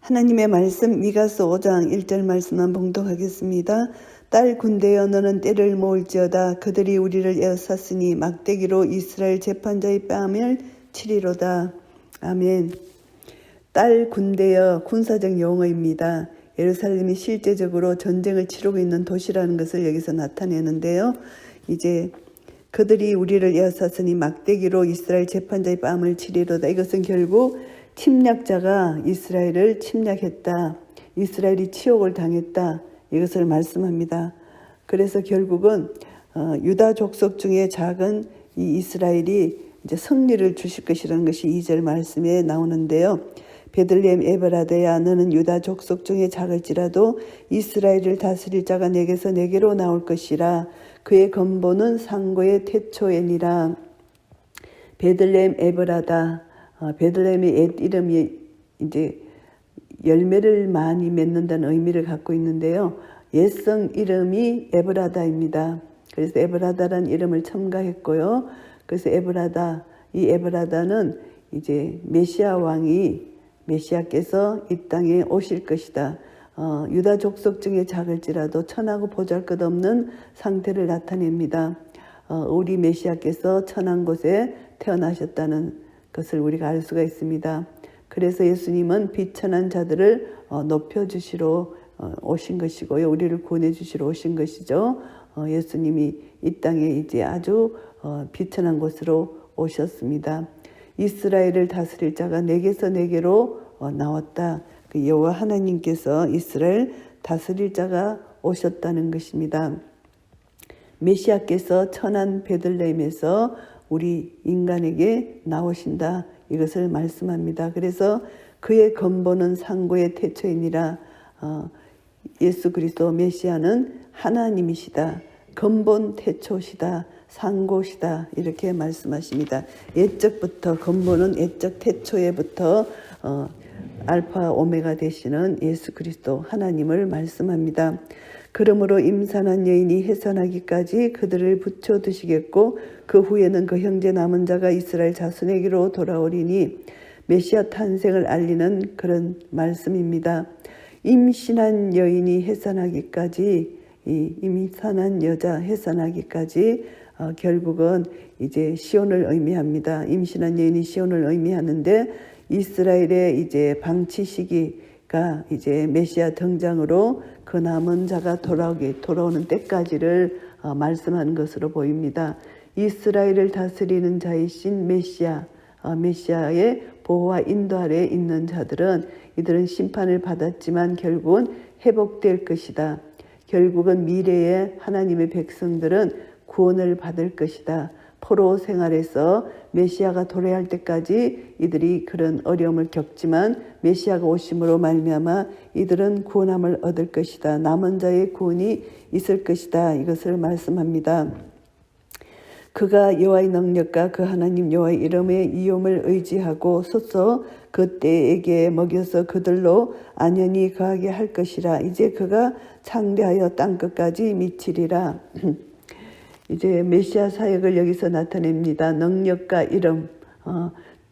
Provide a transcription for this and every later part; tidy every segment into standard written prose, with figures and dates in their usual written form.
하나님의 말씀 미가서 5장 1절 말씀만 봉독하겠습니다. 딸 군대여 너는 때를 모을지어다. 그들이 우리를 에워쌌으니 막대기로 이스라엘 재판자의 뺨을 치리로다. 아멘. 딸 군대여 군사적 용어입니다. 예루살렘이 실제적으로 전쟁을 치르고 있는 도시라는 것을 여기서 나타내는데요. 이제 그들이 우리를 에워쌌으니 막대기로 이스라엘 재판자의 뺨을 치리로다. 이것은 결국 침략자가 이스라엘을 침략했다. 이스라엘이 치욕을 당했다. 이것을 말씀합니다. 그래서 결국은 유다 족속 중에 작은 이 이스라엘이 이제 승리를 주실 것이라는 것이 2절 말씀에 나오는데요. 베들레헴 에브라다야 너는 유다 족속 중에 작을지라도 이스라엘을 다스릴 자가 내게서 내게로 나올 것이라. 그의 건보는 상고의 태초에니라. 베들레헴 에브라다. 베들레헴의 옛 이름이 이제 열매를 많이 맺는다는 의미를 갖고 있는데요. 옛성 이름이 에브라다입니다. 그래서 에브라다라는 이름을 첨가했고요. 그래서 이 에브라다는 이제 메시아 왕이 메시아께서 이 땅에 오실 것이다. 유다 족속 중에 작을지라도 천하고 보잘것없는 상태를 나타냅니다. 우리 메시아께서 천한 곳에 태어나셨다는 것을 우리가 알 수가 있습니다. 그래서 예수님은 비천한 자들을 높여주시러 오신 것이고요. 우리를 구원해주시러 오신 것이죠. 예수님이 이 땅에 이제 아주 비천한 곳으로 오셨습니다. 이스라엘을 다스릴 자가 내게서 내게로 나왔다. 그 여호와 하나님께서 이스라엘 다스릴 자가 오셨다는 것입니다. 메시아께서 천한 베들레헴에서 우리 인간에게 나오신다. 이것을 말씀합니다. 그래서 그의 건보는 상고의 태초이니라. 예수 그리스도 메시아는 하나님이시다. 근본 태초시다. 상고시다. 이렇게 말씀하십니다. 옛적부터 건보는 옛적 태초에부터 알파 오메가 되시는 예수 그리스도 하나님을 말씀합니다. 그러므로 임산한 여인이 해산하기까지 그들을 붙여두시겠고 그 후에는 그 형제 남은 자가 이스라엘 자손에게로 돌아오리니 메시아 탄생을 알리는 그런 말씀입니다. 임신한 여인이 해산하기까지 이 임산한 여자 해산하기까지 결국은 이제 시온을 의미합니다. 임신한 여인이 시온을 의미하는데 이스라엘의 이제 방치 시기가 이제 메시아 등장으로 그 남은 자가 돌아오는 때까지를 말씀하는 것으로 보입니다. 이스라엘을 다스리는 자이신 메시아의 보호와 인도 아래에 있는 자들은 이들은 심판을 받았지만 결국은 회복될 것이다. 결국은 미래의 하나님의 백성들은 구원을 받을 것이다. 포로 생활에서 메시아가 도래할 때까지 이들이 그런 어려움을 겪지만 메시아가 오심으로 말미암아 이들은 구원함을 얻을 것이다. 남은 자의 구원이 있을 것이다. 이것을 말씀합니다. 그가 여호와의 능력과 그 하나님 여호와의 이름의 이옴을 의지하고 서서 그 때에게 먹여서 그들로 안연히 거하게 할 것이라. 이제 그가 창대하여 땅끝까지 미치리라. 이제 메시아 사역을 여기서 나타냅니다. 능력과 이름,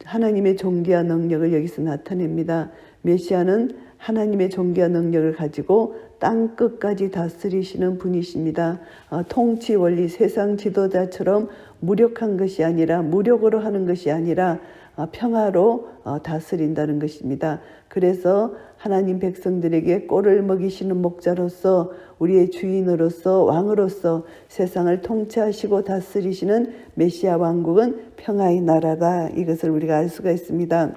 하나님의 존귀와 능력을 여기서 나타냅니다. 메시아는 하나님의 존귀와 능력을 가지고 땅 끝까지 다스리시는 분이십니다. 통치 원리 세상 지도자처럼 무력한 것이 아니라 무력으로 하는 것이 아니라 평화로 다스린다는 것입니다. 그래서 하나님 백성들에게 꼴을 먹이시는 목자로서 우리의 주인으로서 왕으로서 세상을 통치하시고 다스리시는 메시아 왕국은 평화의 나라다. 이것을 우리가 알 수가 있습니다.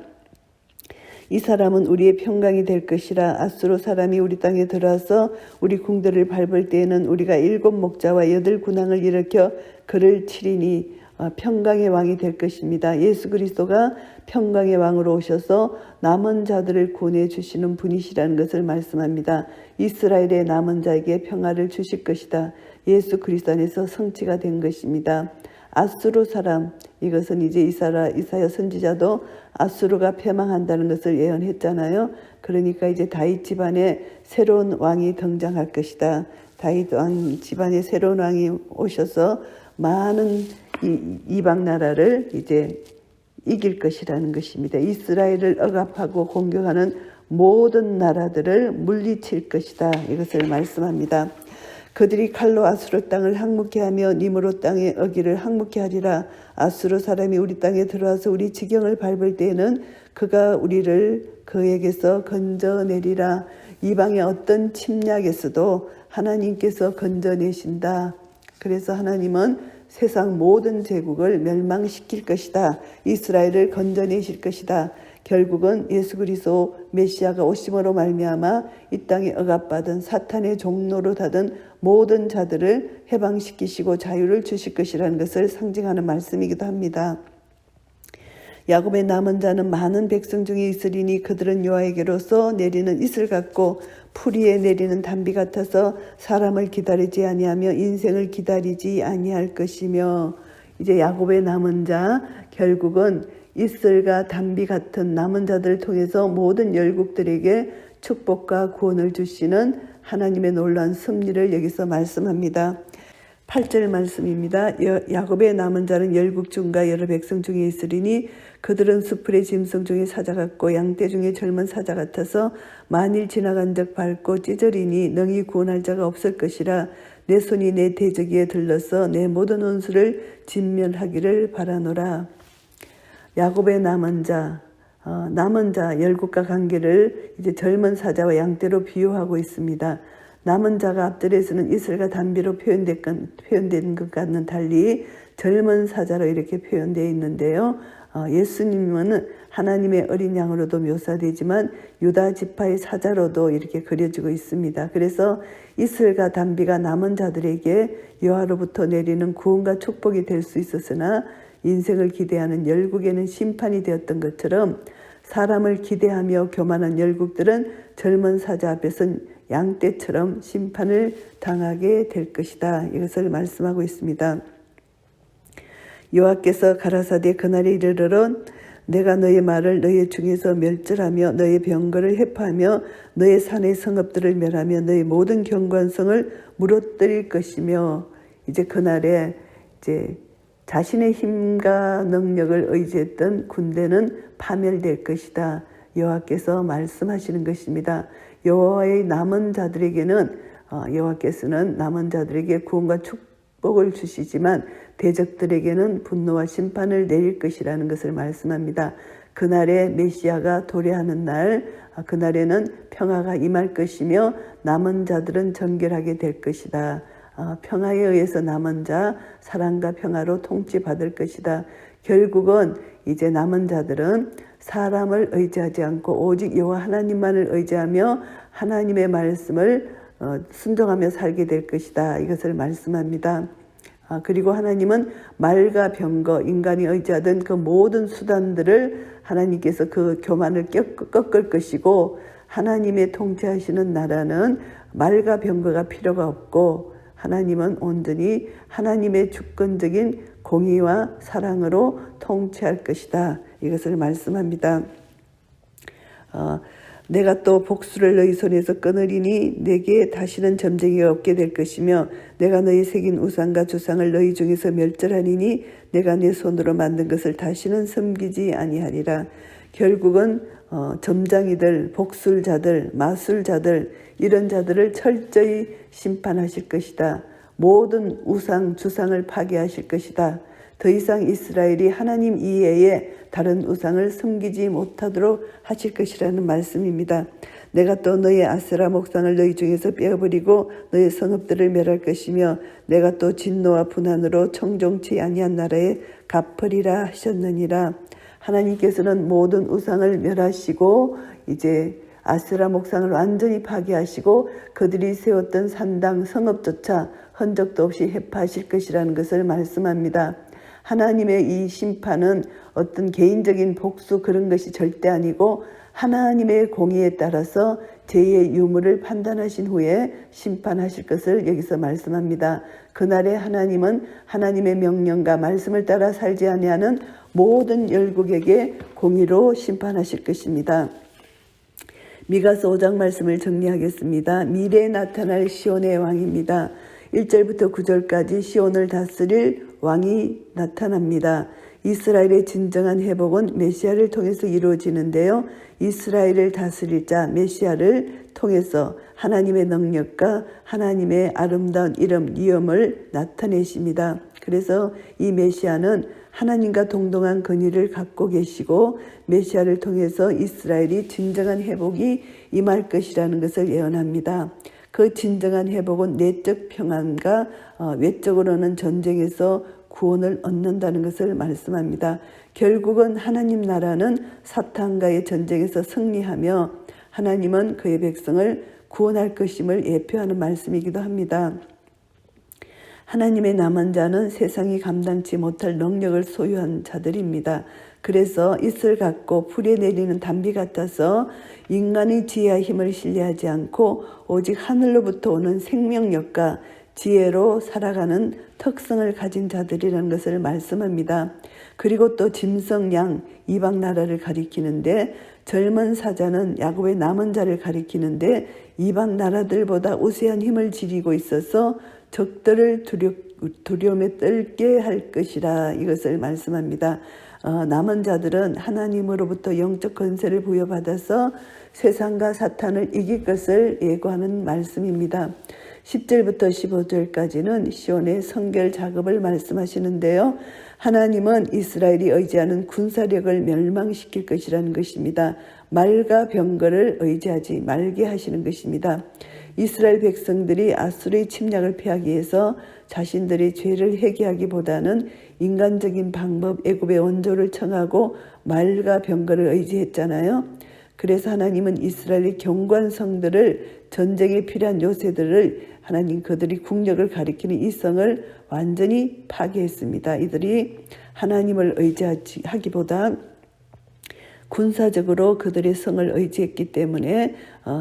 이 사람은 우리의 평강이 될 것이라. 아수르 사람이 우리 땅에 들어와서 우리 궁들을 밟을 때에는 우리가 7 목자와 8 군왕을 일으켜 그를 치리니 평강의 왕이 될 것입니다. 예수 그리스도가 평강의 왕으로 오셔서 남은 자들을 구원해 주시는 분이시라는 것을 말씀합니다. 이스라엘의 남은 자에게 평화를 주실 것이다. 예수 그리스도 안에서 성취가 된 것입니다. 아수르 사람, 이것은 이제 이사야 선지자도 아수르가 패망한다는 것을 예언했잖아요. 그러니까 이제 다윗 집안에 새로운 왕이 등장할 것이다. 다윗 왕 집안에 새로운 왕이 오셔서 많은 이방 나라를 이제 이길 것이라는 것입니다. 이스라엘을 억압하고 공격하는 모든 나라들을 물리칠 것이다. 이것을 말씀합니다. 그들이 칼로 아수르 땅을 항목케 하며 니므롯 땅의 어기를 항목케 하리라. 아수르 사람이 우리 땅에 들어와서 우리 지경을 밟을 때에는 그가 우리를 그에게서 건져내리라. 이방의 어떤 침략에서도 하나님께서 건져내신다. 그래서 하나님은 세상 모든 제국을 멸망시킬 것이다. 이스라엘을 건져내실 것이다. 결국은 예수 그리스도 메시아가 오심으로 말미암아 이 땅에 억압받은 사탄의 종로로 닫은 모든 자들을 해방시키시고 자유를 주실 것이라는 것을 상징하는 말씀이기도 합니다. 야곱의 남은 자는 많은 백성 중에 있으리니 그들은 여호와에게로서 내리는 이슬 같고 풀이에 내리는 단비 같아서 사람을 기다리지 아니하며 인생을 기다리지 아니할 것이며, 이제 야곱의 남은 자, 결국은 이슬과 단비 같은 남은 자들을 통해서 모든 열국들에게 축복과 구원을 주시는 하나님의 놀라운 섭리를 여기서 말씀합니다. 8절 말씀입니다. 야곱의 남은 자는 열국 중과 여러 백성 중에 있으리니 그들은 수풀의 짐승 중에 사자 같고 양떼 중에 젊은 사자 같아서 만일 지나간 적 밟고 찢으리니 능히 구원할 자가 없을 것이라. 내 손이 내 대적이에 들러서 내 모든 원수를 진멸하기를 바라노라. 야곱의 남은 자, 열국과 관계를 이제 젊은 사자와 양떼로 비유하고 있습니다. 남은 자가 앞절에서는 이슬과 단비로 표현된 것과는 달리 젊은 사자로 이렇게 표현되어 있는데요. 예수님은 하나님의 어린 양으로도 묘사되지만 유다 지파의 사자로도 이렇게 그려지고 있습니다. 그래서 이슬과 단비가 남은 자들에게 여호와로부터 내리는 구원과 축복이 될 수 있었으나 인생을 기대하는 열국에는 심판이 되었던 것처럼 사람을 기대하며 교만한 열국들은 젊은 사자 앞에선 양떼처럼 심판을 당하게 될 것이다. 이것을 말씀하고 있습니다. 여호와께서 가라사대 그날에 이르러는 내가 너의 말을 너의 중에서 멸절하며 너의 병거를 해파하며 너의 산의 성읍들을 멸하며 너의 모든 경관성을 무너뜨릴 것이며, 이제 그날에 이제 자신의 힘과 능력을 의지했던 군대는 파멸될 것이다. 여호와께서 말씀하시는 것입니다. 여호와의 남은 자들에게는 여호와께서는 남은 자들에게 구원과 축복을 주시지만 대적들에게는 분노와 심판을 내릴 것이라는 것을 말씀합니다. 그날에 메시아가 도래하는 날, 그날에는 평화가 임할 것이며 남은 자들은 정결하게 될 것이다. 평화에 의해서 남은 자, 사랑과 평화로 통치받을 것이다. 결국은 이제 남은 자들은 사람을 의지하지 않고 오직 여호와 하나님만을 의지하며 하나님의 말씀을 순종하며 살게 될 것이다. 이것을 말씀합니다. 그리고 하나님은 말과 병거, 인간이 의지하던 그 모든 수단들을 하나님께서 그 교만을 꺾을 것이고, 하나님의 통치하시는 나라는 말과 병거가 필요가 없고 하나님은 온전히 하나님의 주권적인 공의와 사랑으로 통치할 것이다. 이것을 말씀합니다. 내가 또 복수를 너희 손에서 끊으리니 내게 다시는 점쟁이가 없게 될 것이며 내가 너희 새긴 우상과 주상을 너희 중에서 멸절하리니 내가 내 손으로 만든 것을 다시는 섬기지 아니하리라. 결국은 점장이들, 복술자들, 마술자들, 이런 자들을 철저히 심판하실 것이다. 모든 우상, 주상을 파괴하실 것이다. 더 이상 이스라엘이 하나님 이외에 다른 우상을 섬기지 못하도록 하실 것이라는 말씀입니다. 내가 또 너의 아세라 목상을 너희 중에서 빼어버리고 너의 성읍들을 멸할 것이며 내가 또 진노와 분한으로 청종치 아니한 나라에 갚으리라 하셨느니라. 하나님께서는 모든 우상을 멸하시고 이제 아세라 목상을 완전히 파괴하시고 그들이 세웠던 산당 성읍조차 흔적도 없이 해파하실 것이라는 것을 말씀합니다. 하나님의 이 심판은 어떤 개인적인 복수 그런 것이 절대 아니고 하나님의 공의에 따라서 죄의 유무를 판단하신 후에 심판하실 것을 여기서 말씀합니다. 그날에 하나님은 하나님의 명령과 말씀을 따라 살지 아니하는 모든 열국에게 공의로 심판하실 것입니다. 미가서 5장 말씀을 정리하겠습니다. 미래에 나타날 시온의 왕입니다. 1절부터 9절까지 시온을 다스릴 왕이 나타납니다. 이스라엘의 진정한 회복은 메시아를 통해서 이루어지는데요. 이스라엘을 다스릴 자 메시아를 통해서 하나님의 능력과 하나님의 아름다운 이름 니엄을 나타내십니다. 그래서 이 메시아는 하나님과 동등한 권위를 갖고 계시고 메시아를 통해서 이스라엘이 진정한 회복이 임할 것이라는 것을 예언합니다. 그 진정한 회복은 내적 평안과 외적으로는 전쟁에서 구원을 얻는다는 것을 말씀합니다. 결국은 하나님 나라는 사탄과의 전쟁에서 승리하며 하나님은 그의 백성을 구원할 것임을 예표하는 말씀이기도 합니다. 하나님의 남은 자는 세상이 감당치 못할 능력을 소유한 자들입니다. 그래서 이슬 같고 풀에 내리는 단비 같아서 인간의 지혜와 힘을 신뢰하지 않고 오직 하늘로부터 오는 생명력과 지혜로 살아가는 특성을 가진 자들이라는 것을 말씀합니다. 그리고 또 짐승, 양, 이방 나라를 가리키는데 젊은 사자는 야곱의 남은 자를 가리키는데 이방 나라들보다 우세한 힘을 지니고 있어서 적들을 두려움에 떨게 할 것이라 이것을 말씀합니다. 남은 자들은 하나님으로부터 영적 권세를 부여받아서 세상과 사탄을 이길 것을 예고하는 말씀입니다. 10절부터 15절까지는 시온의 성결 작업을 말씀하시는데요. 하나님은 이스라엘이 의지하는 군사력을 멸망시킬 것이라는 것입니다. 말과 병거를 의지하지 말게 하시는 것입니다. 이스라엘 백성들이 아수르의 침략을 피하기 위해서 자신들의 죄를 회개하기보다는 인간적인 방법, 애굽의 원조를 청하고 말과 병거를 의지했잖아요. 그래서 하나님은 이스라엘의 견고한 성들을 전쟁에 필요한 요새들을 하나님 그들이 국력을 가리키는 이 성을 완전히 파괴했습니다. 이들이 하나님을 의지하기보다 군사적으로 그들의 성을 의지했기 때문에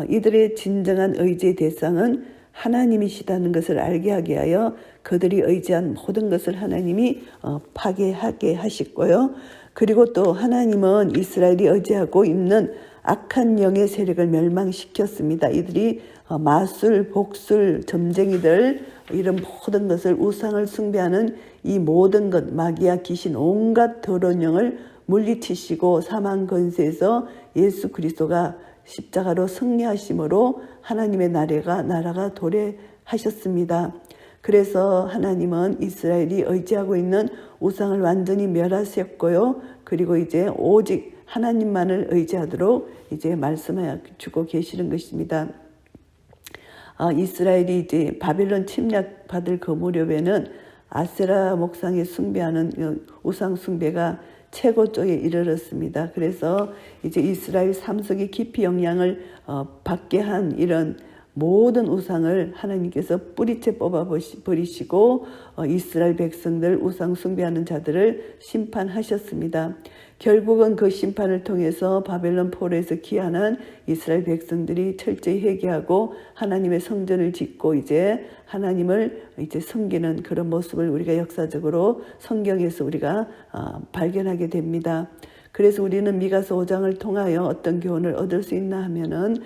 이들의 진정한 의지의 대상은 하나님이시다는 것을 알게 하게 하여 그들이 의지한 모든 것을 하나님이 파괴하게 하셨고요. 그리고 또 하나님은 이스라엘이 의지하고 있는 악한 영의 세력을 멸망시켰습니다. 이들이 마술, 복술, 점쟁이들 이런 모든 것을 우상을 숭배하는 이 모든 것, 마귀와 귀신, 온갖 더러운 영을 물리치시고 사망 권세에서 예수 그리스도가 십자가로 승리하심으로 하나님의 나라가 도래하셨습니다. 그래서 하나님은 이스라엘이 의지하고 있는 우상을 완전히 멸하셨고요. 그리고 이제 오직 하나님만을 의지하도록 이제 말씀해 주고 계시는 것입니다. 이스라엘이 이제 바벨론 침략받을 그 무렵에는 아세라 목상에 숭배하는 우상 숭배가 최고조에 이르렀습니다. 그래서 이제 이스라엘 삶 속에 깊이 영향을 받게 한 이런 모든 우상을 하나님께서 뿌리째 뽑아버리시고 이스라엘 백성들 우상 숭배하는 자들을 심판하셨습니다. 결국은 그 심판을 통해서 바벨론 포로에서 귀환한 이스라엘 백성들이 철저히 회개하고 하나님의 성전을 짓고 이제 하나님을 이제 섬기는 그런 모습을 우리가 역사적으로 성경에서 우리가 발견하게 됩니다. 그래서 우리는 미가서 5장을 통하여 어떤 교훈을 얻을 수 있나 하면은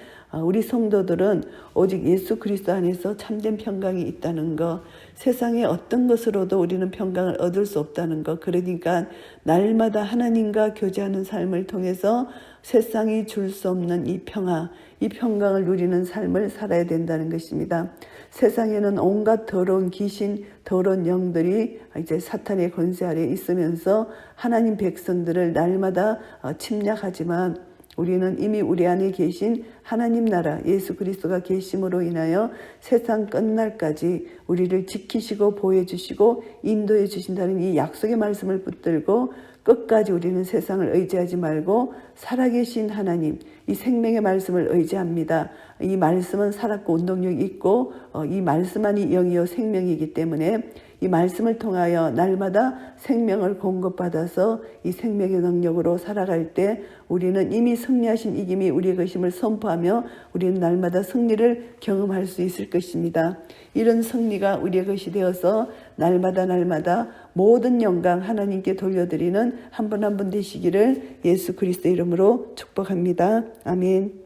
우리 성도들은 오직 예수 그리스도 안에서 참된 평강이 있다는 것, 세상의 어떤 것으로도 우리는 평강을 얻을 수 없다는 것, 그러니까 날마다 하나님과 교제하는 삶을 통해서 세상이 줄 수 없는 이 평화, 이 평강을 누리는 삶을 살아야 된다는 것입니다. 세상에는 온갖 더러운 귀신, 더러운 영들이 이제 사탄의 권세 아래 있으면서 하나님 백성들을 날마다 침략하지만 우리는 이미 우리 안에 계신 하나님 나라 예수 그리스도가 계심으로 인하여 세상 끝날까지 우리를 지키시고 보호해주시고 인도해 주신다는 이 약속의 말씀을 붙들고 끝까지 우리는 세상을 의지하지 말고 살아계신 하나님, 이 생명의 말씀을 의지합니다. 이 말씀은 살았고 운동력이 있고 이 말씀만이 영이요 생명이기 때문에 이 말씀을 통하여 날마다 생명을 공급받아서 이 생명의 능력으로 살아갈 때 우리는 이미 승리하신 이김이 우리의 것임을 선포하며 우리는 날마다 승리를 경험할 수 있을 것입니다. 이런 승리가 우리의 것이 되어서 날마다 모든 영광 하나님께 돌려드리는 한 분 한 분 되시기를 예수 그리스도 이름으로 축복합니다. 아멘.